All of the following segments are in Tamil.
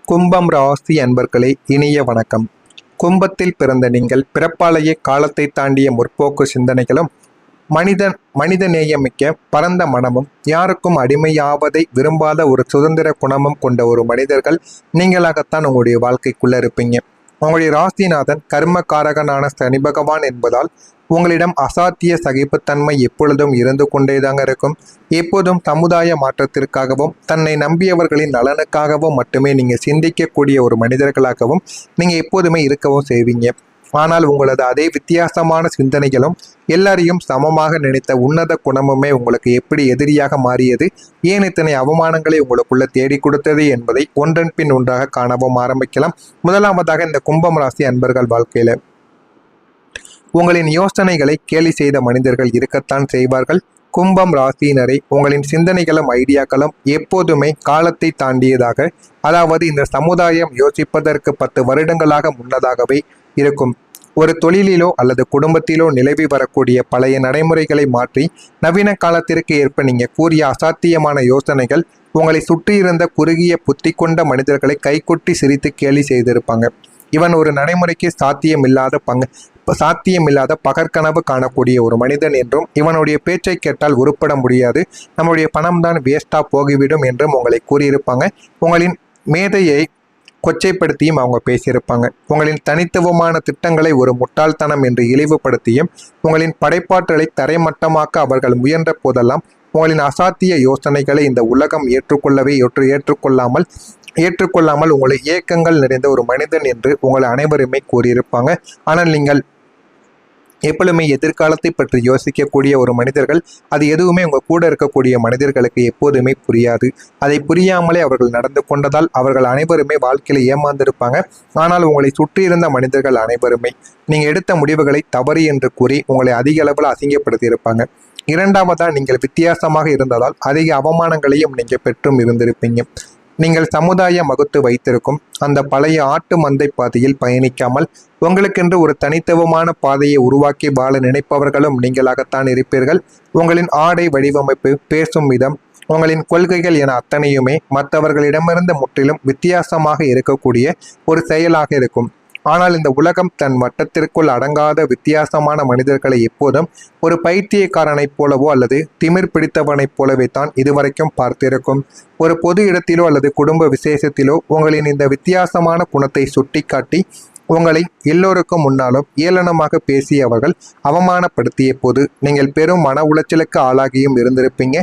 கும்பம் ராசி அன்பர்களே, இனிய வணக்கம். கும்பத்தில் பிறந்த நீங்கள் பிறப்பாலேயே காலத்தை தாண்டிய முற்போக்கு சிந்தனைகளும் மனித நேயமிக்க பரந்த மனமும் யாருக்கும் அடிமையாவதை விரும்பாத ஒரு சுதந்திர குணமும் கொண்ட ஒரு மனிதர்கள் நீங்களாகத்தான் உங்களுடைய வாழ்க்கைக்குள்ள இருப்பீங்க. உங்களுடைய ராசிநாதன் கர்மகாரகனான சனி பகவான் என்பதால் உங்களிடம் அசாத்திய சகிப்புத்தன்மை எப்பொழுதும் இருந்து கொண்டேதாங்க இருக்கும். எப்போதும் சமுதாய மாற்றத்திற்காகவும் தன்னை நம்பியவர்களின் நலனுக்காகவும் மட்டுமே நீங்கள் சிந்திக்கக்கூடிய ஒரு மனிதர்களாகவும் நீங்கள் எப்போதுமே இருக்கவும் செய்வீங்க. ஆனால் உங்களது அதே வித்தியாசமான சிந்தனைகளும் எல்லாரையும் சமமாக நினைத்த உன்னத குணமுமே உங்களுக்கு எப்படி எதிரியாக மாறியது, ஏன் இத்தனை அவமானங்களை உங்களுக்குள்ள தேடி கொடுத்தது என்பதை ஒன்றன் பின் ஒன்றாக காணவும் ஆரம்பிக்கலாம். முதலாவதாக இந்த கும்பம் ராசி அன்பர்கள் வாழ்க்கையில உங்களின் யோசனைகளை கேலி செய்த மனிதர்கள் இருக்கத்தான் செய்வார்கள். கும்பம் ராசியினரை உங்களின் சிந்தனைகளும் ஐடியாக்களும் எப்போதுமே காலத்தை தாண்டியதாக, அதாவது இந்த சமுதாயம் யோசிப்பதற்கு 10 வருடங்களாக முன்னதாகவே இருக்கும். ஒரு தொழிலிலோ அல்லது குடும்பத்திலோ நிலவி வரக்கூடிய பழைய நடைமுறைகளை மாற்றி நவீன காலத்திற்கு ஏற்ப நீங்க கூறிய அசாத்தியமான யோசனைகள் உங்களை சுற்றியிருந்த குறுகிய புத்தி கொண்ட மனிதர்களை கைகொட்டி சிரித்து கேலி செய்திருப்பாங்க. இவன் ஒரு நடைமுறைக்கு சாத்தியமில்லாத பகற்கனவு காணக்கூடிய ஒரு மனிதன் என்றும், இவனுடைய பேச்சை கேட்டால் உருப்பட முடியாது, நம்முடைய பணம் தான் வேஸ்டா போகிவிடும் என்றும் உங்களை கூறியிருப்பாங்க. உங்களின் மேதையை கொச்சைப்படுத்தியும் அவங்க பேசியிருப்பாங்க. உங்களின் தனித்துவமான திட்டங்களை ஒரு முட்டாள்தனம் என்று இழிவுபடுத்தியும் உங்களின் படைப்பாற்றலை தரைமட்டமாக்க அவர்கள் முயன்ற போதெல்லாம் உங்களின் அசாத்திய யோசனைகளை இந்த உலகம் ஏற்றுக்கொள்ளாமல் உங்களை ஏக்கங்கள் நிறைந்த ஒரு மனிதன் என்று உங்களை அனைவருமே கூறியிருப்பாங்க. ஆனால் நீங்கள் எப்பொழுதுமே எதிர்காலத்தை பற்றி யோசிக்கக்கூடிய ஒரு மனிதர்கள். அது எதுவுமே உங்கள் கூட இருக்கக்கூடிய மனிதர்களுக்கு எப்போதுமே புரியாது. அதை புரியாமலே அவர்கள் நடந்து கொண்டதால் அவர்கள் அனைவருமே வாழ்க்கையில் ஏமாந்திருப்பாங்க. ஆனால் உங்களை சுற்றியிருந்த மனிதர்கள் அனைவருமே நீங்கள் எடுத்த முடிவுகளை தவறு என்று கூறி உங்களை அதிக அளவில் அசிங்கப்படுத்தி இருப்பாங்க. இரண்டாவதா, நீங்கள் வித்தியாசமாக இருந்ததால் அதிக அவமானங்களையும் நீங்கள் பெற்றும் இருந்திருப்பீங்க. நீங்கள் சமுதாயம் வகுத்து வைத்திருக்கும் அந்த பழைய ஆட்டு மந்தை பாதையில் பயணிக்காமல் உங்களுக்கென்று ஒரு தனித்துவமான பாதையை உருவாக்கி வாழ நினைப்பவர்களும் நீங்களாகத்தான் இருப்பீர்கள். உங்களின் ஆடை வடிவமைப்பு, பேசும் விதம், உங்களின் கொள்கைகள் என அத்தனையுமே மற்றவர்களிடமிருந்து முற்றிலும் வித்தியாசமாக இருக்கக்கூடிய ஒரு செயலாக இருக்கும். ஆனால் இந்த உலகம் தன் வட்டத்திற்குள் அடங்காத வித்தியாசமான மனிதர்களை எப்போதும் ஒரு பைத்தியக்காரனைப் போலவோ அல்லது திமிர் பிடித்தவனைப் போலவே தான் இதுவரைக்கும் பார்த்திருக்கும். ஒரு பொது இடத்திலோ அல்லது குடும்ப விசேஷத்திலோ உங்களின் இந்த வித்தியாசமான குணத்தை சுட்டிக்காட்டி உங்களை எல்லோருக்கும் முன்னாலும் ஏளனமாக பேசிய அவர்கள் அவமானப்படுத்திய போது நீங்கள் பெரும் மன உளைச்சலுக்கு ஆளாகியும் இருந்திருப்பீங்க.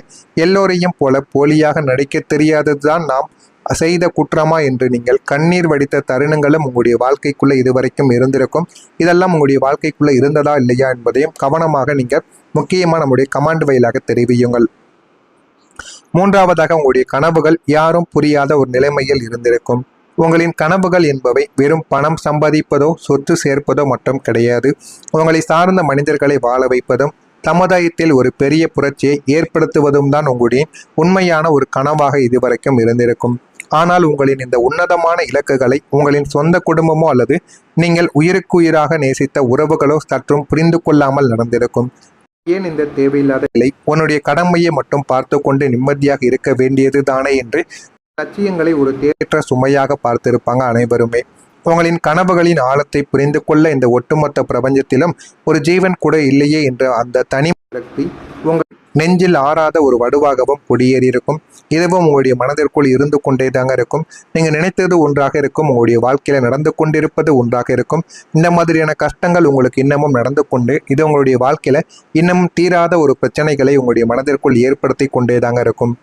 எல்லோரையும் போல போலியாக நடிக்க தெரியாததுதான் நாம் செய்த குற்றமா என்று நீங்கள் கண்ணீர் வடித்த தருணங்களும் உங்களுடைய வாழ்க்கைக்குள்ள இதுவரைக்கும் இருந்திருக்கும். இதெல்லாம் உங்களுடைய வாழ்க்கைக்குள்ள இருந்ததா இல்லையா என்பதையும் கவனமாக நீங்கள் முக்கியமாக நம்முடைய கமாண்ட் வயலாக தெரிவியுங்கள். மூன்றாவதாக, உங்களுடைய கனவுகள் யாரும் புரியாத ஒரு நிலைமையில் இருந்திருக்கும். உங்களின் கனவுகள் என்பவை வெறும் பணம் சம்பாதிப்பதோ சொத்து சேர்ப்பதோ மட்டும் கிடையாது. உங்களை சார்ந்த மனிதர்களை வாழ வைப்பதும் சமுதாயத்தில் ஒரு பெரிய புரட்சியை ஏற்படுத்துவதும் தான் உங்களுடைய உண்மையான ஒரு கனவாக இதுவரைக்கும் இருந்திருக்கும். ஆனால் உங்களின் இந்த உன்னதமான இலக்குகளை உங்களின் சொந்த குடும்பமோ அல்லது நீங்கள் உயிருக்குயிராக நேசித்த உறவுகளோ சற்றும் புரிந்து கொள்ளாமல் நடந்திருக்கும். ஏன் இந்த தேவையில்லாத நிலை, உன்னுடைய கடமையை மட்டும் பார்த்து கொண்டு நிம்மதியாக இருக்க வேண்டியது தானே என்று லட்சியங்களை ஒரு தேற்ற சுமையாக பார்த்திருப்பாங்க அனைவருமே. உங்களின் கனவுகளின் ஆழத்தை புரிந்து கொள்ள இந்த ஒட்டுமொத்த பிரபஞ்சத்திலும் ஒரு ஜீவன் கூட இல்லையே என்ற அந்த தனி சக்தி உங்கள் நெஞ்சில் ஆறாத ஒரு வடுவாகவும் குடியேறியிருக்கும். இதுவும் உங்களுடைய மனதிற்குள் இருந்து கொண்டேதாங்க இருக்கும். நீங்கள் நினைத்தது ஒன்றாக இருக்கும், உங்களுடைய வாழ்க்கையில் நடந்து கொண்டிருப்பது ஒன்றாக இருக்கும். இந்த மாதிரியான கஷ்டங்கள் உங்களுக்கு இன்னமும் நடந்து கொண்டு இது உங்களுடைய வாழ்க்கையில் இன்னமும் தீராத ஒரு பிரச்சனைகளை உங்களுடைய மனதிற்குள் ஏற்படுத்தி கொண்டேதாங்க இருக்கும்.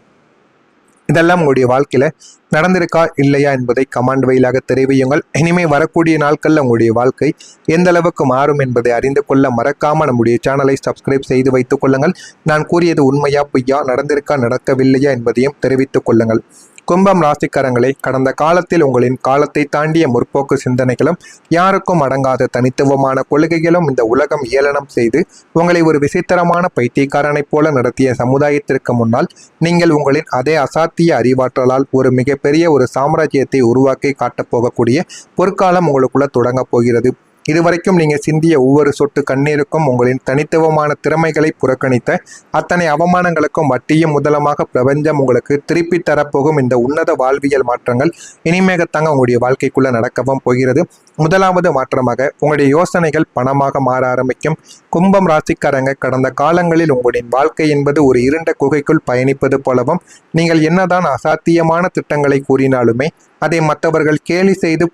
இதெல்லாம் உங்களுடைய வாழ்க்கையில நடந்திருக்கா இல்லையா என்பதை கமாண்ட் வழியாக தெரிவியுங்கள். இனிமே வரக்கூடிய நாட்கள்ல உங்களுடைய வாழ்க்கை எந்த அளவுக்கு மாறும் என்பதை அறிந்து கொள்ள மறக்காம நம்முடைய சேனலை சப்ஸ்கிரைப் செய்து வைத்துக் கொள்ளுங்கள். நான் கூறியது உண்மையா பொய்யா, நடந்திருக்கா நடக்கவில்லையா என்பதையும் தெரிவித்துக் கொள்ளுங்கள். கும்பம் ராசிக்காரங்களே, கடந்த காலத்தில் உங்களின் காலத்தை தாண்டிய முற்போக்கு சிந்தனைகளும் யாருக்கும் அடங்காத தனித்துவமான கொள்கைகளும் இந்த உலகம் ஏளனம் செய்து உங்களை ஒரு விசித்திரமான பைத்தியக்காரனைப் போல நடத்திய சமுதாயத்திற்கு முன்னால் நீங்கள் உங்களின் அதே அசாத்திய அறிவாற்றலால் ஒரு மிகப்பெரிய ஒரு சாம்ராஜ்யத்தை உருவாக்கி காட்டப் போகக்கூடிய பொற்காலம் உங்களுக்குள்ள தொடங்கப் போகிறது. இதுவரைக்கும் நீங்கள் சிந்திய ஒவ்வொரு சொட்டு கண்ணீருக்கும் உங்களின் தனித்துவமான திறமைகளை புறக்கணித்த அத்தனை அவமானங்களுக்கும் வட்டியும் முதலமாக பிரபஞ்சம் உங்களுக்கு திருப்பி தரப்போகும் இந்த உன்னத வாழ்வியல் மாற்றங்கள் இனிமேகத்தாங்க உங்களுடைய வாழ்க்கைக்குள்ள நடக்கவும் போகிறது. முதலாவது மாற்றமாக உங்களுடைய யோசனைகள் பணமாக மாற ஆரம்பிக்கும். கும்பம் ராசிக்காரங்க, கடந்த காலங்களில் உங்களின் வாழ்க்கை என்பது ஒரு இருண்ட குகைக்குள் பயணிப்பது போலவும், நீங்கள் என்னதான் அசாத்தியமான திட்டங்களை கூறினாலுமே அதை மற்றவர்கள் கேலி செய்து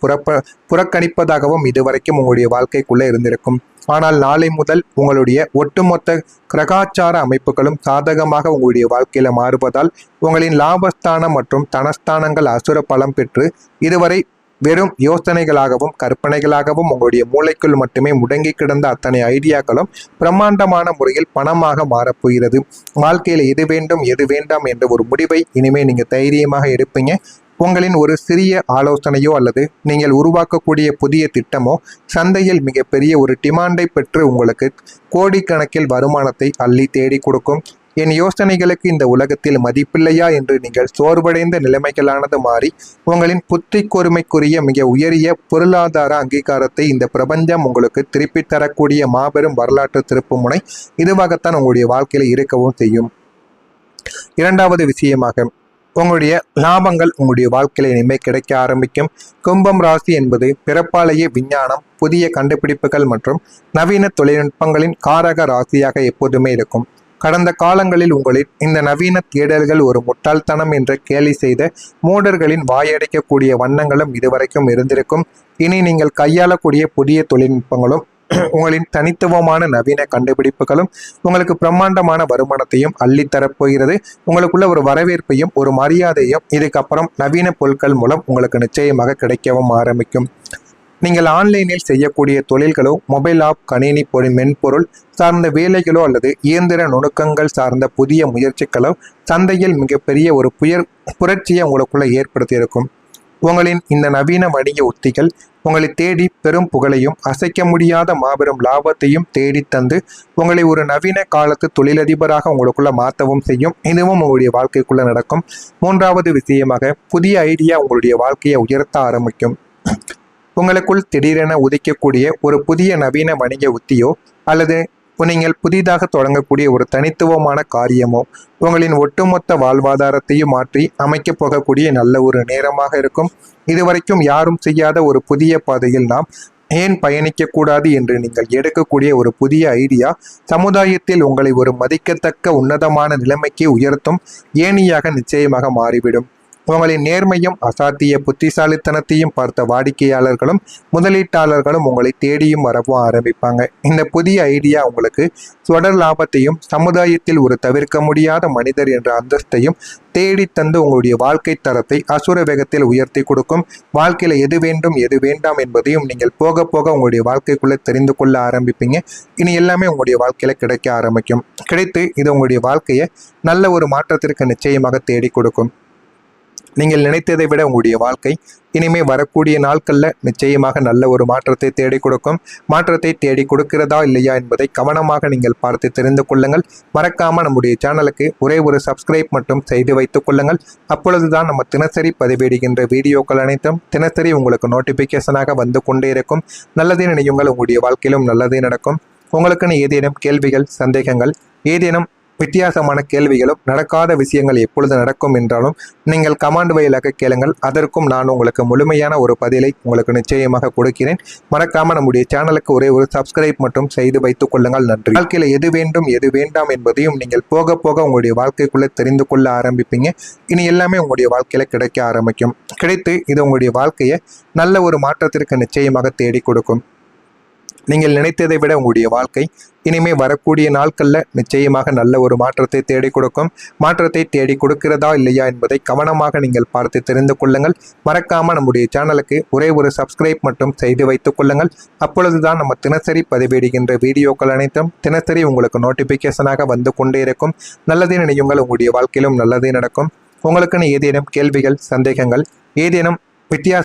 புறக்கணிப்பதாகவும் இதுவரைக்கும் உங்களுடைய வாழ்க்கைக்குள்ளே இருந்திருக்கும். ஆனால் நாளை முதல் உங்களுடைய ஒட்டுமொத்த கிரகாச்சார அமைப்புகளும் சாதகமாக உங்களுடைய வாழ்க்கையில மாறுவதால் உங்களின் லாபஸ்தானம் மற்றும் தனஸ்தானங்கள் அசுர பலம் பெற்று இதுவரை வெறும் யோசனைகளாகவும் கற்பனைகளாகவும் உங்களுடைய மூளைக்குள் மட்டுமே முடங்கி கிடந்த அத்தனை ஐடியாக்களும் பிரம்மாண்டமான முறையில் பணமாக மாறப்போகிறது. வாழ்க்கையில் எது வேண்டும் எது வேண்டாம் என்ற ஒரு முடிவை இனிமே நீங்க தைரியமாக எடுப்பீங்க. உங்களின் ஒரு சிறிய ஆலோசனையோ அல்லது நீங்கள் உருவாக்கக்கூடிய புதிய திட்டமோ சந்தையில் மிகப்பெரிய ஒரு டிமாண்டை பெற்று உங்களுக்கு கோடிக்கணக்கில் வருமானத்தை அள்ளி தேடி கொடுக்கும். என் யோசனைகளுக்கு இந்த உலகத்தில் மதிப்பில்லையா என்று நீங்கள் சோர்வடைந்த நிலைமைகளானது மாறி உங்களின் புத்தி கூர்மைக்குரிய மிக உயரிய பொருளாதார அங்கீகாரத்தை இந்த பிரபஞ்சம் உங்களுக்கு திருப்பி தரக்கூடிய மாபெரும் வரலாற்று திருப்புமுனை இதுவாகத்தான் உங்களுடைய வாழ்க்கையில் இருக்கவும் செய்யும். இரண்டாவது விஷயமாக, உங்களுடைய லாபங்கள் உங்களுடைய வாழ்க்கையில இனிமே கிடைக்க ஆரம்பிக்கும். கும்பம் ராசி என்பது பிறப்பாலேயே விஞ்ஞானம், புதிய கண்டுபிடிப்புகள் மற்றும் நவீன தொழில்நுட்பங்களின் காரக ராசியாக எப்போதுமே இருக்கும். கடந்த காலங்களில் உங்களின் இந்த நவீன தேடல்கள் ஒரு முட்டாள்தனம் என்ற கேலி செய்த மூடர்களின் வாயடைக்கக்கூடிய வண்ணங்களும் இதுவரைக்கும் இருந்திருக்கும். இனி நீங்கள் கையாளக்கூடிய புதிய தொழில்நுட்பங்களும் உங்களின் தனித்துவமான நவீன கண்டுபிடிப்புகளும் உங்களுக்கு பிரம்மாண்டமான வருமானத்தையும் அள்ளித்தரப்போகிறது. உங்களுக்குள்ள ஒரு வரவேற்பையும் ஒரு மரியாதையும் இதுக்கப்புறம் நவீன பொருட்கள் மூலம் உங்களுக்கு நிச்சயமாக கிடைக்கவும் ஆரம்பிக்கும். நீங்கள் ஆன்லைனில் செய்யக்கூடிய தொழில்களோ, மொபைல் ஆப், கணினி மென்பொருள் சார்ந்த வேலைகளோ அல்லது இயந்திர நுணுக்கங்கள் சார்ந்த புதிய முயற்சிகளோ சந்தையில் மிகப்பெரிய ஒரு புரட்சியை உங்களுக்குள்ள ஏற்படுத்தியிருக்கும். உங்களின் இந்த நவீன வணிக உத்திகள் உங்களை தேடி பெரும் புகழையும் அசைக்க முடியாத மாபெரும் லாபத்தையும் தேடி தந்து உங்களை ஒரு நவீன காலத்து தொழிலதிபராக உங்களுக்குள்ள மாற்றவும் செய்யும். இதுவும் உங்களுடைய வாழ்க்கைக்குள்ள நடக்கும். மூன்றாவது விஷயமாக, புதிய ஐடியா உங்களுடைய வாழ்க்கையை உயர்த்த ஆரம்பிக்கும். உங்களுக்குள் திடீரென உதிக்கக்கூடிய ஒரு புதிய நவீன வணிக உத்தியோ அல்லது நீங்கள் புதிதாக தொடங்கக்கூடிய ஒரு தனித்துவமான காரியமோ உங்களின் ஒட்டுமொத்த வாழ்வாதாரத்தையும் மாற்றி அமைக்கப் போகக்கூடிய நல்ல ஒரு நேரமாக இருக்கும். இதுவரைக்கும் யாரும் செய்யாத ஒரு புதிய பாதையில் நாம் ஏன் பயணிக்கக்கூடாது என்று நீங்கள் எடுக்கக்கூடிய ஒரு புதிய ஐடியா சமுதாயத்தில் உங்களை ஒரு மதிக்கத்தக்க உன்னதமான நிலைமைக்கு உயர்த்தும் ஏணியாக நிச்சயமாக மாறிவிடும். உங்களின் நேர்மையும் அசாத்திய புத்திசாலித்தனத்தையும் பார்த்த வாடிக்கையாளர்களும் முதலீட்டாளர்களும் உங்களை தேடியும் வரவும் ஆரம்பிப்பாங்க. இந்த புதிய ஐடியா உங்களுக்கு தொடர் லாபத்தையும் சமுதாயத்தில் ஒரு தவிர்க்க முடியாத மனிதர் என்ற அந்தஸ்தையும் தேடி தந்து உங்களுடைய வாழ்க்கை தரத்தை அசுர வேகத்தில் உயர்த்தி கொடுக்கும். வாழ்க்கையில எது வேண்டும் எது வேண்டாம் என்பதையும் நீங்கள் போக போக உங்களுடைய வாழ்க்கைக்குள்ள தெரிந்து கொள்ள ஆரம்பிப்பீங்க. இனி எல்லாமே உங்களுடைய வாழ்க்கையில கிடைக்க ஆரம்பிக்கும். கிடைத்து இது உங்களுடைய வாழ்க்கையை நல்ல ஒரு மாற்றத்திற்கு நிச்சயமாக தேடி கொடுக்கும். நீங்கள் நினைத்ததை விட உங்களுடைய வாழ்க்கை இனிமே வரக்கூடிய நாட்களில் நிச்சயமாக நல்ல ஒரு மாற்றத்தை தேடி கொடுக்கும். மாற்றத்தை தேடி கொடுக்கிறதா இல்லையா என்பதை கவனமாக நீங்கள் பார்த்து தெரிந்து கொள்ளுங்கள். மறக்காமல் நம்முடைய சேனலுக்கு ஒரே ஒரு சப்ஸ்கிரைப் மட்டும் செய்து வைத்துக் கொள்ளுங்கள். அப்பொழுதுதான் நம்ம தினசரி பதிவேடுகின்ற வீடியோக்கள் அனைத்தும் தினசரி உங்களுக்கு நோட்டிஃபிகேஷனாக வந்து கொண்டே இருக்கும். நல்லதே நினையுங்கள், உங்களுடைய வாழ்க்கையிலும் நல்லதே நடக்கும். உங்களுக்குன்னு ஏதேனும் கேள்விகள், சந்தேகங்கள், ஏதேனும் வித்தியாசமான கேள்விகளும் நடக்காத விஷயங்கள் எப்பொழுது நடக்கும் என்றாலும் நீங்கள் கமாண்ட் வழியாக கேளுங்கள். அதற்கும் நான் உங்களுக்கு முழுமையான ஒரு பதிலை உங்களுக்கு நிச்சயமாக கொடுக்கிறேன். மறக்காம நம்முடைய சேனலுக்கு ஒரே ஒரு சப்ஸ்கிரைப் மட்டும் செய்து வைத்துக் கொள்ளுங்கள். நன்றி. வாழ்க்கையில எது வேண்டும் எது வேண்டாம் என்பதையும் நீங்கள் போக போக உங்களுடைய வாழ்க்கைக்குள்ள தெரிந்து கொள்ள ஆரம்பிப்பீங்க. இனி எல்லாமே உங்களுடைய வாழ்க்கையில கிடைக்க ஆரம்பிக்கும். கிடைத்து இது உங்களுடைய வாழ்க்கையை நல்ல ஒரு மாற்றத்திற்கு நிச்சயமாக தேடி கொடுக்கும். நீங்கள் நினைத்ததை விட உங்களுடைய வாழ்க்கை இனிமே வரக்கூடிய நாட்களில் நிச்சயமாக நல்ல ஒரு மாற்றத்தை தேடி கொடுக்கும். மாற்றத்தை தேடி கொடுக்கிறதா இல்லையா என்பதை கவனமாக நீங்கள் பார்த்து தெரிந்து கொள்ளுங்கள். மறக்காமல் நம்முடைய சேனலுக்கு ஒரே ஒரு சப்ஸ்கிரைப் மட்டும் செய்து வைத்துக் கொள்ளுங்கள். அப்பொழுதுதான் நம்ம தினசரி பதிவேடுகின்ற வீடியோக்கள் அனைத்தும் தினசரி உங்களுக்கு நோட்டிஃபிகேஷனாக வந்து கொண்டே இருக்கும். நல்லதே நினையுங்கள், உங்களுடைய வாழ்க்கையிலும் நல்லதே நடக்கும். உங்களுக்குன்னு ஏதேனும் கேள்விகள், சந்தேகங்கள், ஏதேனும் வித்தியாச